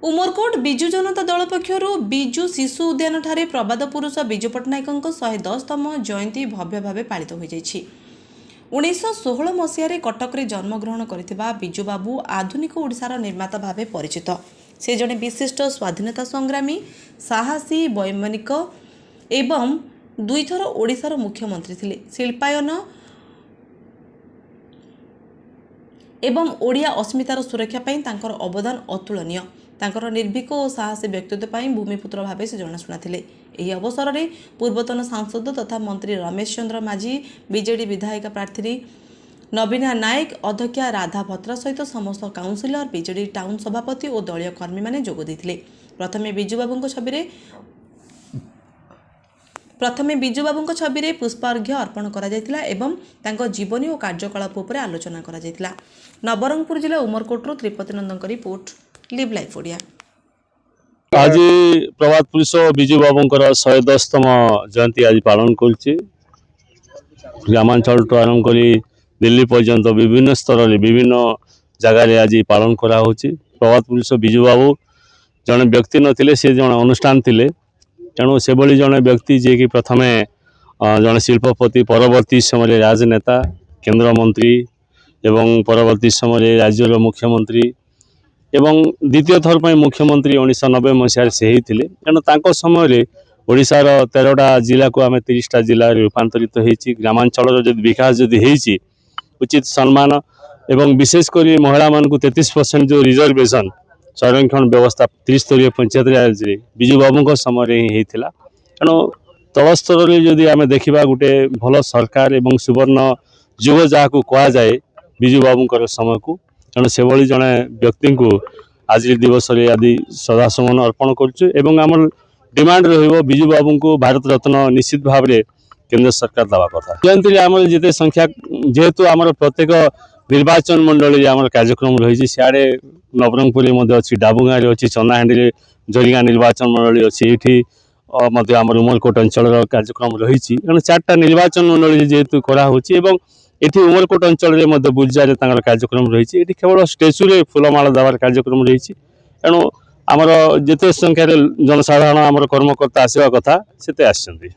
उमरकोट विजु जनता दल पक्षर विजु शिशु उद्यान ठारे प्रबाद पुरुष विजु पट्टनायक 110तम जयंती भव्य भाव पालित हो 1916 मसीह कटक जन्मग्रहण करथिबा विजु बाबू आधुनिक ओडिशार निर्माता भाव परिचित। से जड़े विशिष्ट स्वाधीनता संग्रामी, साहसी, वैमानिक एवं दुईथर ओडिशार मुख्यमंत्री थिले। शिल्पायन एवं ओडिया अस्मितार सुरक्षा पाई तांकर अवदान अतुलनीय। तांकर निर्भीक और साहसी व्यक्तित्व पाई भूमिपुत्र भाव से जनाशुना थिले। एही अवसर में पूर्वतन सांसद तथा मंत्री रमेश चंद्र माझी, बीजेडी विधायक प्रार्थी नवीना नायक, अध्यक्षा राधा भत्रा सहित समस्त काउंसिलर, बीजेडी टाउन सभापति और दलीय कर्मी माने जोग देथिले। प्रथमे विजु बाबू छवि में पुष्पार्घ्य अर्पण करा जायतिला एवं तांको जीवनी और कार्यकलाप उपर आलोचना करा जायतिला। नवरंगपुर जिला उमरकोटरू त्रिपति नंदन रिपोर्ट, लिव लाइफ ओडिया। आज प्रभात पुरुष विजु बाबूंकर 110तम जयंती आज पालन कर ग्रामांचल आरंभ कर दिल्ली पर्यंत विभिन्न स्तर में विभिन्न जगार आज पालन करा प्रभात पुरुष विजु बाबू जड़े व्यक्ति नथिले, से जड़े अनुष्ठान थिले। तेणु से भली जड़े व्यक्ति जे कि प्रथमे जड़े शिल्पपति, परवर्ती समय राजनेता, केंद्र मंत्री एवं परवर्ती समय राज्यर मुख्यमंत्री एवं द्वितीय थर पर मुख्यमंत्री 1990 मसीह से ही थिले। तेणु तांको समय ओडिशार 13टा जिला को आम 30टा जिला रूपांतरित होती। ग्रामांचल जो विकास जदि होती उचित सम्मान एवं विशेषकर महिला मान 33% जो रिजर्वेशन संरक्षण व्यवस्था त्रिस्तरीय पंचायत राज विजु बाबू समय ही होता। तेणु तल स्तर में जदि आम देखा गोटे भल सरकार एवं सुवर्ण युग जहाँ को कहुए विजु बाबूंकर समय को, तेणु से भली जड़े व्यक्ति को आज दिवस आदि श्रद्धासुमन अर्पण कर डिमांड विजु बाबू को भारत रत्न निश्चित भाव में केंद्र सरकार दवा कथा। जयंती आम जिते संख्या जेहेतु आम प्रत्येक निर्वाचन मंडली आम कार्यक्रम रही सियाड़े नवरंगपुर अच्छी डाबुगाँ अच्छी चंदाहांडी जरिगा निर्वाचन मंडली अच्छी ये उमरकोट अंचल कार्यक्रम रही। तेणु 4टा निर्वाचन मंडली जेहेतु कराऊँच ये उमरकोट अंचल बुर्जार कार्यक्रम रही। ये केवल स्टेचु फूलमाला देवार कार्यक्रम रही। तेणु आमर जिते संख्यार जनसाधारण आमर कर्मकर्ता आसवा कथा से आसछन्ति।